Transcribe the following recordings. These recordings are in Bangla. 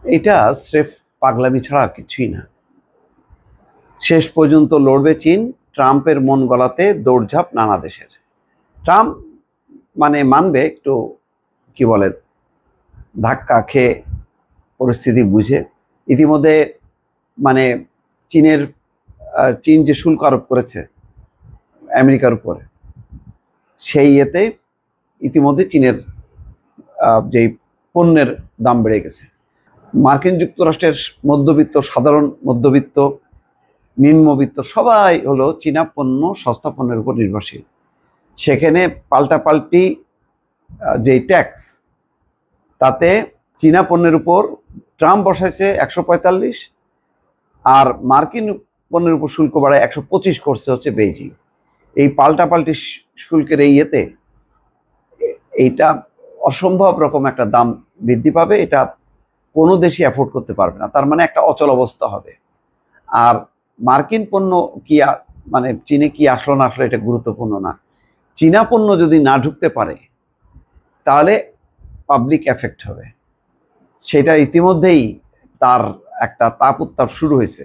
এটা স্রেফ পাগলামি ছাড়া আর কিছুই না। শেষ পর্যন্ত লড়বে চীন, ট্রাম্পের মন গলাতে দৌড়ঝাঁপ নানা দেশের। ট্রাম্প মানবে একটু, কি বলে, ধাক্কা খেয়ে পরিস্থিতি বুঝে। ইতিমধ্যে মানে চীনের চীন যে শুল্ক আরোপ করেছে আমেরিকার উপরে, সেই ইয়েতে ইতিমধ্যে চীনের যেই পণ্যের দাম বেড়ে গেছে। মার্কিন যুক্তরাষ্ট্রের মধ্যবিত্ত, সাধারণ মধ্যবিত্ত, নিম্নবিত্ত সবাই হলো চীনা পণ্য, সস্তা পণ্যের উপর নির্ভরশীল। সেখানে পাল্টাপাল্টি যে ট্যাক্স, তাতে চীনা পণ্যের উপর ট্রাম্প বসাইছে 145, আর মার্কিন পণ্যের উপর শুল্ক বাড়ায় 125 করছে হচ্ছে বেইজিং। এই পাল্টাপাল্টি শুল্কের এই ইয়েতে এইটা অসম্ভব রকম একটা দাম বৃদ্ধি পাবে। এটা কোনো দেশই অ্যাফোর্ড করতে পারবে না। তার মানে একটা অচল অবস্থা হবে। আর মার্কিন পণ্য কি চীনে কি আসলো না আসলো এটা গুরুত্বপূর্ণ না। চীনা পণ্য যদি না ঢুকতে পারে তাহলে পাবলিক এফেক্ট হবে। সেটা ইতিমধ্যেই তার একটা তাপ উত্তাপ শুরু হয়েছে।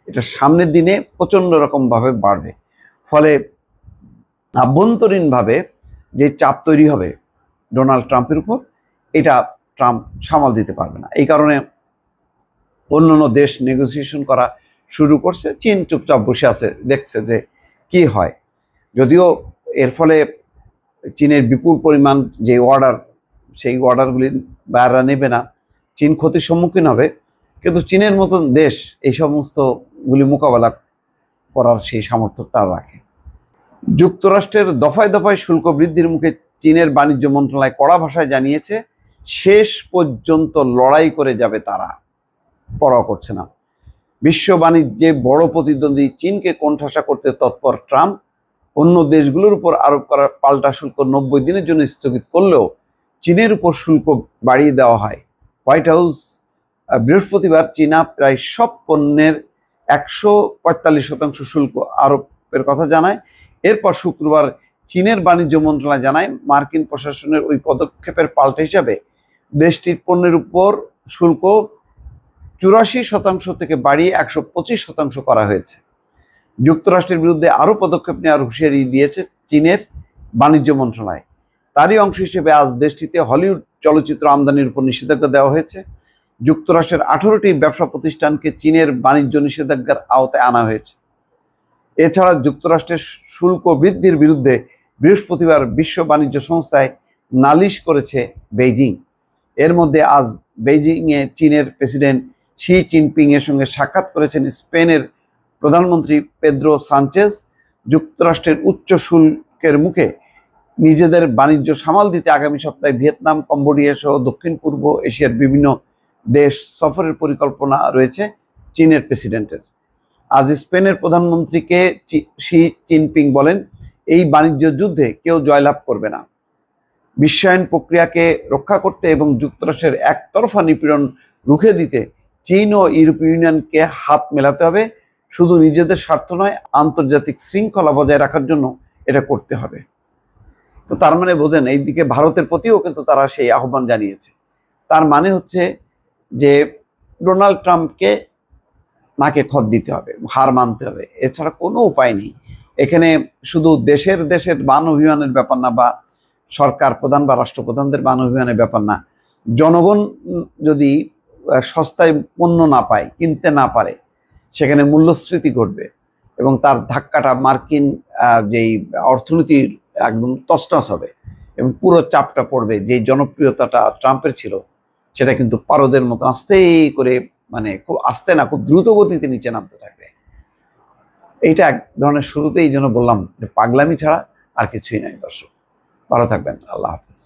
এটা সামনের দিনে প্রচণ্ড রকমভাবে বাড়বে। ফলে আভ্যন্তরীণভাবে যে চাপ তৈরি হবে ডোনাল্ড ট্রাম্পের উপর, এটা ট্রাম্প সামাল দিতে পারবে না। এই কারণে অন্যান্য দেশ নেগোসিয়েশন করা শুরু করছে। চীন চুপচাপ বসে আছে, দেখছে যে কি হয়। যদিও এর ফলে চীনের বিপুল পরিমাণ যে অর্ডার, সেই অর্ডারগুলি বাইরে নেবে না, চীন ক্ষতির সম্মুখীন হবে। কিন্তু চীনের মতন দেশ এই সমস্তগুলি মোকাবেলা করার সেই সামর্থ্য তারা রাখে। যুক্তরাষ্ট্রের দফায় দফায় শুল্ক বৃদ্ধির মুখে চীনের বাণিজ্য মন্ত্রণালয় কড়া ভাষায় জানিয়েছে, শেষ পর্যন্ত লড়াই করে যাবে তারা, পরোয়া করছে না। বিশ্ব বাণিজ্যে বড় প্রতিদ্বন্দ্বী চীনকে কোণঠাসা করতে তৎপর ট্রাম্প অন্য দেশগুলোর উপর আরোপ করা পাল্টা শুল্ক 90 দিনের জন্য স্থগিত করলেও চীনের উপর শুল্ক বাড়িয়ে দেওয়া হয়। হোয়াইট হাউস বৃহস্পতিবার চীনা প্রায় সব পণ্যের 145% শুল্ক আরোপের কথা জানায়। এরপর শুক্রবার চীনের বাণিজ্য মন্ত্রণালয় জানায়, মার্কিন প্রশাসনের ওই পদক্ষেপের পাল্টা হিসাবে দেশটির পণ্যের উপর শুল্ক 84% থেকে বাড়িয়ে 125% করা হয়েছে। যুক্তরাষ্ট্রের বিরুদ্ধে আরও পদক্ষেপ নেওয়ার হুঁশিয়ারি দিয়েছে চীনের বাণিজ্য মন্ত্রণালয়। তারই অংশ হিসেবে আজ দেশটিতে হলিউড চলচ্চিত্র আমদানির উপর নিষেধাজ্ঞা দেওয়া হয়েছে। যুক্তরাষ্ট্রের 18টি ব্যবসা প্রতিষ্ঠানকে চীনের বাণিজ্য নিষেধাজ্ঞার আওতায় আনা হয়েছে। এছাড়া যুক্তরাষ্ট্রের শুল্ক বৃদ্ধির বিরুদ্ধে বৃহস্পতিবার বিশ্ব বাণিজ্য সংস্থায় নালিশ করেছে বেইজিং। এর মধ্যে আজ বেইজিংয়ে চীনের প্রেসিডেন্ট শি জিনপিং এর সঙ্গে সাক্ষাৎ করেছেন স্পেনের প্রধানমন্ত্রী পেদ্রো সানচেজ। যুক্তরাষ্ট্রের উচ্চ শুল্কের মুখে নিজেদের বাণিজ্য সামাল দিতে আগামী সপ্তাহে ভিয়েতনাম, কম্বোডিয়া সহ দক্ষিণ পূর্ব এশিয়ার বিভিন্ন দেশ সফরের পরিকল্পনা রয়েছে চীনের প্রেসিডেন্টের। আজ স্পেনের প্রধানমন্ত্রীকে শি জিনপিং বলেন, এই বাণিজ্য যুদ্ধে কেউ জয়লাভ করবে না। বিশ্বায়ন প্রক্রিয়াকে রক্ষা করতে এবং যুক্তরাষ্ট্রের একতরফা নিপীড়ন রুখে দিতে চীন ও ইউরোপীয় ইউনিয়নকে হাত মেলাতে হবে। শুধু নিজেদের স্বার্থ নয়, আন্তর্জাতিক শৃঙ্খলা বজায় রাখার জন্য এটা করতে হবে। তো তার মানে বোঝেন, এইদিকে ভারতের প্রতিও কিন্তু তারা সেই আহ্বান জানিয়েছে। তার মানে হচ্ছে যে ডোনাল্ড ট্রাম্পকে নাকে খত দিতে হবে, হার মানতে হবে, এছাড়া কোনো উপায় নেই। এখানে শুধু দেশের মান অভিমানের ব্যাপার না, বা সরকার প্রধান বা রাষ্ট্রপ্রধানদের মান অভিমানের ব্যাপার না। জনগণ যদি সস্তায় পণ্য না পায়, কিনতে না পারে, সেখানে মূল্যস্ফীতি ঘটবে এবং তার ধাক্কাটা মার্কিন যেই অর্থনীতির একদম তছনছ হবে এবং পুরো চাপটা পড়বে। যেই জনপ্রিয়তাটা ট্রাম্পের ছিল, সেটা কিন্তু পারদের মতো আস্তে করে, খুব আস্তে না, খুব দ্রুত গতিতে নিচে নামতে থাকবে। এইটা এক ধরনের শুরুতেই এই জন্য বললাম যে পাগলামি ছাড়া আর কিছুই নাই। দর্শক ভালো থাকবেন, আল্লাহ হাফেজ।